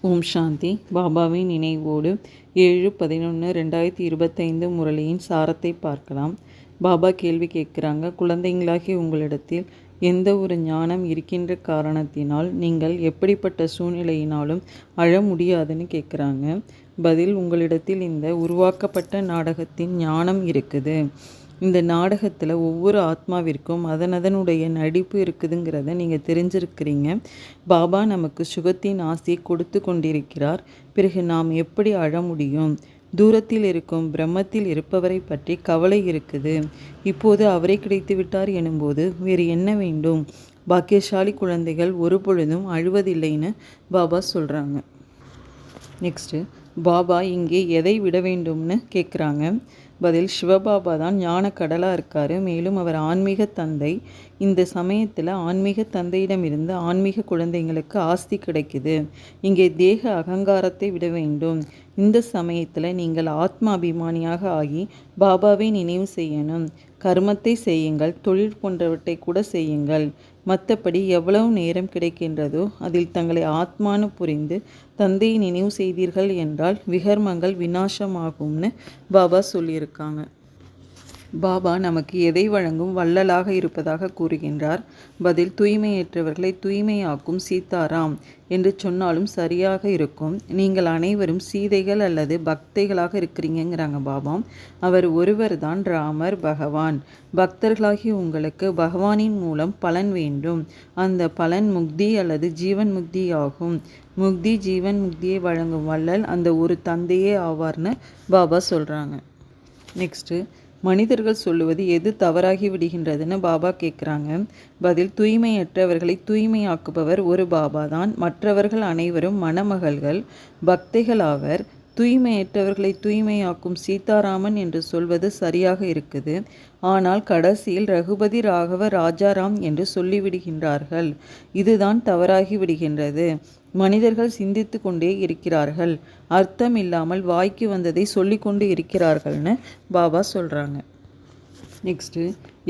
ஓம் சாந்தி. பாபாவின் நினைவோடு 7/11/2025 முரளியின் சாரத்தை பார்க்கலாம். பாபா கேள்வி கேட்குறாங்க, குழந்தைங்களாகி உங்களிடத்தில் எந்த ஒரு ஞானம் இருக்கின்ற காரணத்தினால் நீங்கள் எப்படிப்பட்ட சூழ்நிலையினாலும் அழ முடியாதுன்னு கேட்குறாங்க. பதில், உங்களிடத்தில் இந்த உருவாக்கப்பட்ட நாடகத்தின் ஞானம் இருக்குது. இந்த நாடகத்தில் ஒவ்வொரு ஆத்மாவிற்கும் அதனுடைய நடிப்பு இருக்குதுங்கிறத நீங்கள் தெரிஞ்சிருக்கிறீங்க. பாபா நமக்கு சுகத்தின் ஆசையை கொடுத்து கொண்டிருக்கிறார். பிறகு நாம் எப்படி அழ முடியும்? தூரத்தில் இருக்கும் பிரம்மத்தில் இருப்பவரை பற்றி கவலை இருக்குது. இப்போது அவரை கிடைத்து விட்டார் எனும்போது வேறு என்ன வேண்டும்? பாக்கியசாலி குழந்தைகள் ஒரு பொழுதும் அழுவதில்லைன்னு பாபா சொல்கிறாங்க. நெக்ஸ்ட்டு, பாபா இங்கே எதை விட வேண்டும்னு கேட்குறாங்க. பதில், சிவபாபா தான் ஞான கடலாக இருக்கார். மேலும் அவர் ஆன்மீக தந்தை. இந்த சமயத்தில் ஆன்மீக தந்தையிடமிருந்து ஆன்மீக குழந்தைங்களுக்கு ஆஸ்தி கிடைக்குது. இங்கே தேக அகங்காரத்தை விட வேண்டும். இந்த சமயத்தில் நீங்கள் ஆத்ம அபிமானியாக ஆகி பாபாவை நினைவு செய்யணும். கர்மத்தை செய்யுங்கள், தொழில் போன்றவற்றை கூட செய்யுங்கள். மற்றபடி எவ்வளவு நேரம் கிடைக்கின்றதோ அதில் தங்களை ஆத்மானு புரிந்து தந்தையை நினைவு செய்தீர்கள் என்றால் விகர்மங்கள் விநாசமாகும்னு பாபா சொல்லியிருக்காங்க. பாபா நமக்கு எதை வழங்கும் வள்ளலாக இருப்பதாக கூறுகின்றார். பதில், தூய்மையற்றவர்களை தூய்மையாக்கும் சீதாராம் என்று சொன்னாலும் சரியாக இருக்கும். நீங்கள் அனைவரும் சீதைகள் அல்லது பக்தைகளாக இருக்கிறீங்கிறாங்க பாபா. அவர் ஒருவர் தான் ராமர் பகவான். பக்தர்களாகி உங்களுக்கு பகவானின் மூலம் பலன் வேண்டும். அந்த பலன் முக்தி அல்லது ஜீவன் முக்தி ஆகும். முக்தி ஜீவன் முக்தியை வழங்கும் வள்ளல் அந்த ஒரு தந்தையே ஆவார்னு பாபா சொல்கிறாங்க. நெக்ஸ்ட்டு, மனிதர்கள் சொல்லுவது எது தவறாகி விடுகின்றதுன்னு பாபா கேட்குறாங்க. பதில், தூய்மையற்றவர்களை தூய்மையாக்குபவர் ஒரு பாபா தான். மற்றவர்கள் அனைவரும் மணமகள்கள், பக்தைகள் ஆவர். தூய்மையற்றவர்களை தூய்மையாக்கும் சீதாராமன் என்று சொல்வது சரியாக இருக்குது. ஆனால் கடைசியில் ரகுபதி ராகவ ராஜாராம் என்று சொல்லிவிடுகின்றார்கள். இதுதான் தவறாகி விடுகின்றது. மனிதர்கள் சிந்தித்து கொண்டே இருக்கிறார்கள். அர்த்தம் இல்லாமல் வாய்க்கு வந்ததை சொல்லிக்கொண்டு இருக்கிறார்கள்னு பாபா சொல்கிறாங்க. நெக்ஸ்ட்டு,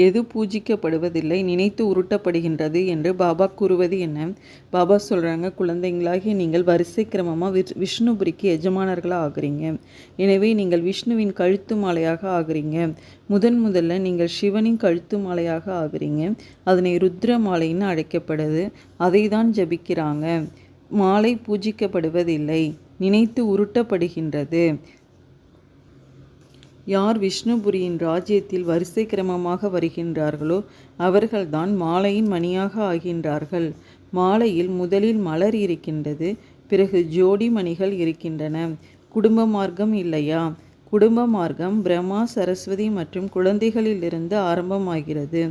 எது பூஜிக்கப்படுவதில்லை நினைத்து உருட்டப்படுகின்றது என்று பாபா கூறுவது என்ன? பாபா சொல்கிறாங்க, குழந்தைங்களாகி நீங்கள் வரிசை கிரமமாக விஷ்ணுபுரிக்கு எஜமானர்களாக ஆகுறீங்க. எனவே நீங்கள் விஷ்ணுவின் கழுத்து மாலையாக ஆகுறீங்க. முதல்ல நீங்கள் சிவனின் கழுத்து மாலையாக ஆகுறீங்க. அதனை ருத்ர மாலைன்னு அழைக்கப்படுது. அதை தான் ஜபிக்கிறாங்க. மாலை பூஜிக்கப்படுவதில்லை, நினைத்து உருட்டப்படுகின்றது. யார் விஷ்ணுபுரியின் ராஜ்யத்தில் வரிசை கிரமமாக வருகின்றார்களோ அவர்கள்தான் மாலையின் மணியாக ஆகின்றார்கள். மாலையில் முதலில் மலர் இருக்கின்றது, பிறகு ஜோடி மணிகள் இருக்கின்றன. குடும்ப மார்க்கம் இல்லையா? குடும்ப மார்க்கம் பிரம்மா, சரஸ்வதி மற்றும் குழந்தைகளிலிருந்து ஆரம்பமாகிறது.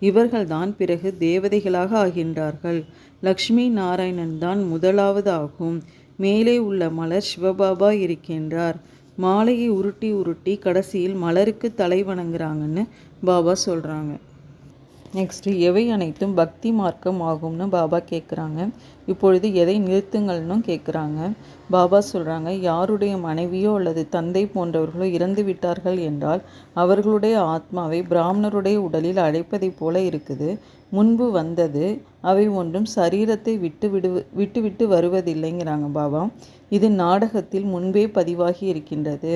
இவர்கள்தான் பிறகு தேவதைகளாக ஆகின்றார்கள். லக்ஷ்மி நாராயணன் தான் முதலாவது ஆகும். மேலே உள்ள மலர் சிவபாபா இருக்கின்றார். மாலையை உருட்டி உருட்டி கடைசியில் மலருக்கு தலை வணங்குறாங்கன்னு பாபா சொல்கிறாங்க. நெக்ஸ்ட்டு, எவை அனைத்தும் பக்தி மார்க்கம் ஆகும்னு பாபா கேட்குறாங்க. இப்பொழுது எதை நிறுத்துங்கள்னு கேட்குறாங்க. பாபா சொல்கிறாங்க, யாருடைய மனைவியோ அல்லது தந்தை போன்றவர்களோ இறந்து விட்டார்கள் என்றால் அவர்களுடைய ஆத்மாவை பிராமணருடைய உடலில் அழைப்பதைப் போல இருக்குது. முன்பு வந்தது. அவை ஒன்றும் சரீரத்தை விட்டு வருவதில்லைங்கிறாங்க பாபா. இது நாடகத்தில் முன்பே பதிவாகி இருக்கின்றது.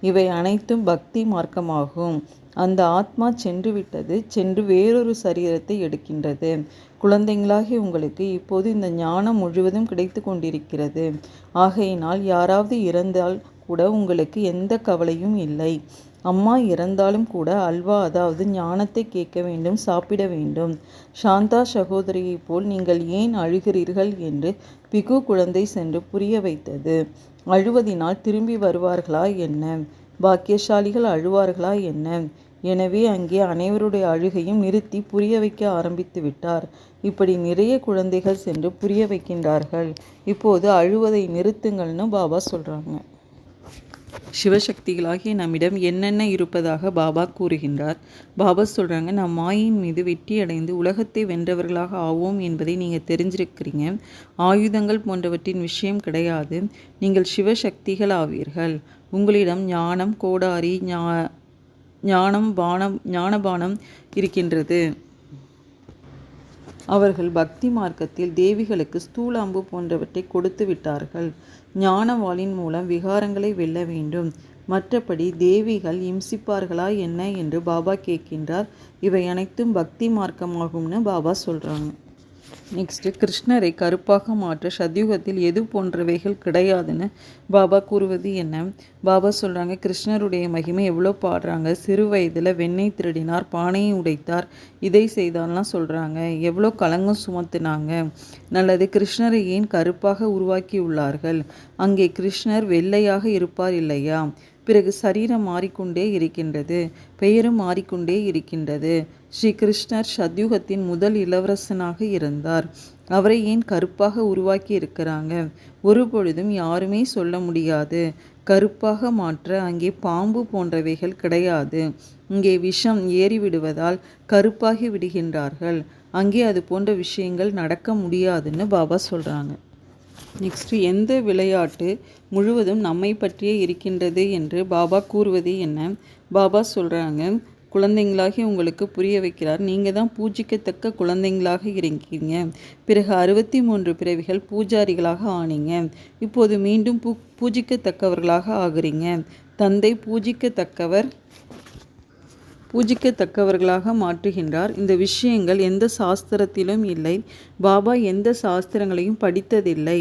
இவை அனைத்தும் பக்தி மார்க்கமாகும். அந்த ஆத்மா சென்று விட்டது, சென்று வேறொரு சரீரத்தை எடுக்கின்றது. குழந்தைங்களாகி உங்களுக்கு இப்போது இந்த ஞானம் முழுவதும் கிடைத்து கொண்டிருக்கிறது. ஆகையினால் யாராவது இறந்தால் கூட உங்களுக்கு எந்த கவலையும் இல்லை. அம்மா இறந்தாலும் கூட அல்வா, அதாவது ஞானத்தை கேட்க வேண்டும், சாப்பிட வேண்டும். சாந்தா சகோதரியைப் போல் நீங்கள் ஏன் அழுகிறீர்கள் என்று பிகு குழந்தை சென்று புரிய வைத்தது. அழுவதினால் திரும்பி வருவார்களா என்ன? பாக்கியசாலிகள் அழுவார்களா என்ன? எனவே அங்கே அனைவருடைய அழுகையும் நிறுத்தி புரிய வைக்க ஆரம்பித்து விட்டார். இப்படி நிறைய குழந்தைகள் சென்று புரிய வைக்கின்றார்கள். இப்போது அழுவதை நிறுத்துங்கள்னு பாபா சொல்கிறாங்க. சிவசக்திகளாகிய நம்மிடம் என்னென்ன இருப்பதாக பாபா கூறுகின்றார். பாபா சொல்கிறாங்க, நம் மாயின் மீது வெற்றி அடைந்து உலகத்தை வென்றவர்களாக ஆவோம் என்பதை நீங்கள் தெரிஞ்சிருக்கிறீங்க. ஆயுதங்கள் போன்றவற்றின் விஷயம் கிடையாது. நீங்கள் சிவசக்திகள் ஆவீர்கள். உங்களிடம் ஞானம், கோடாரி, ஞானபானம் இருக்கின்றது. அவர்கள் பக்தி மார்க்கத்தில் தேவிகளுக்கு ஸ்தூல அம்பு போன்றவற்றை கொடுத்து விட்டார்கள். ஞானவாளின் மூலம் விகாரங்களை வெல்ல வேண்டும். மற்றபடி தேவிகள் இம்சிப்பார்களா என்ன என்று பாபா கேட்கின்றார். இவை அனைத்தும் பக்தி மார்க்கமாகும்னு பாபா சொல்கிறாங்க. நெக்ஸ்ட்டு கிருஷ்ணரை கருப்பாக மாற்ற சத்யுகத்தில் எது போன்றவைகள் கிடையாதுன்னு பாபா கூறுவது என்ன? பாபா சொல்கிறாங்க, கிருஷ்ணருடைய மகிமை எவ்வளோ பாடுறாங்க. சிறு வயதில் வெண்ணெய் திருடினார், பானையை உடைத்தார், இதை செய்தார்லாம் சொல்கிறாங்க. எவ்வளோ களங்கம் சுமத்துனாங்க. நல்லது, கிருஷ்ணரை ஏன் கருப்பாக உருவாக்கியுள்ளார்கள்? அங்கே கிருஷ்ணர் வெள்ளையாக இருப்பார் இல்லையா? பிறகு சரீரம் மாறிக்கொண்டே இருக்கின்றது, பெயரும் மாறிக்கொண்டே இருக்கின்றது. ஸ்ரீ கிருஷ்ணர் சத்யுகத்தின் முதல் இளவரசனாக இருந்தார். அவரை ஏன் கருப்பாக உருவாக்கி இருக்கிறாங்க? ஒரு பொழுதும் யாருமே சொல்ல முடியாது. கருப்பாக மாற்ற அங்கே பாம்பு போன்றவைகள் கிடையாது. இங்கே விஷம் ஏறிவிடுவதால் கருப்பாகி விடுகின்றார்கள். அங்கே அது போன்ற விஷயங்கள் நடக்க முடியாதுன்னு பாபா சொல்கிறாங்க. நெக்ஸ்ட்டு, எந்த விளையாட்டு முழுவதும் நம்மை பற்றியே இருக்கின்றது என்று பாபா கூறுவது என்ன? பாபா சொல்கிறாங்க, குழந்தைங்களாகி உங்களுக்கு புரிய வைக்கிறார். நீங்கள் தான் பூஜிக்கத்தக்க குழந்தைங்களாக இருக்கீங்க. பிறகு 63 பிறவிகள் பூஜாரிகளாக ஆனீங்க. இப்போது மீண்டும் பூஜிக்கத்தக்கவர்களாக ஆகுறீங்க. தந்தை பூஜிக்கத்தக்கவர்களாக மாற்றுகின்றார். இந்த விஷயங்கள் எந்த சாஸ்திரத்திலும் இல்லை. பாபா எந்த சாஸ்திரங்களையும் படித்ததில்லை.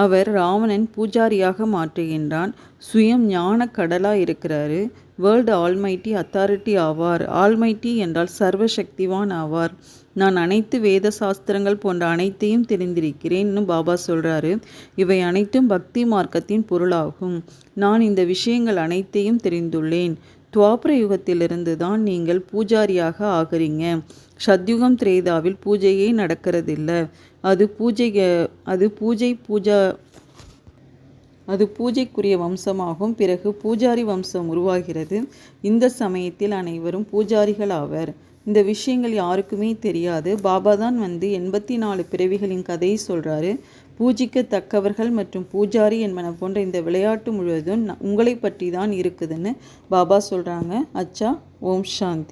அவர் ராவணன் பூஜாரியாக மாற்றுகின்றான். சுயம் ஞான கடலாக இருக்கிறாரு. வேர்ல்டு ஆல்மைட்டி அத்தாரிட்டி ஆவார். ஆல்மைட்டி என்றால் சர்வசக்திவான் ஆவார். நான் அனைத்து வேத சாஸ்திரங்கள் போன்ற அனைத்தையும் தெரிந்திருக்கிறேன்னு பாபா சொல்கிறாரு. இவை அனைத்தும் பக்தி மார்க்கத்தின் பொருளாகும். நான் இந்த விஷயங்கள் அனைத்தையும் தெரிந்துள்ளேன். துவாபர யுகத்திலிருந்து தான் நீங்கள் பூஜாரியாக ஆகிறீங்க. சத்யுகம் திரேதாவில் பூஜையே நடக்கிறதில்ல. அது பூஜைக்குரிய வம்சமாகும். பிறகு பூஜாரி வம்சம் உருவாகிறது. இந்த சமயத்தில் அனைவரும் பூஜாரிகள் ஆவர். இந்த விஷயங்கள் யாருக்குமே தெரியாது. பாபா தான் 84 பிறவிகளின் கதையை சொல்கிறாரு. பூஜிக்கத்தக்கவர்கள் மற்றும் பூஜாரி என்பன போன்ற இந்த விளையாட்டு முழுவதும் உங்களை பற்றி தான் இருக்குதுன்னு பாபா சொல்கிறாங்க. அச்சா, ஓம் சாந்தி.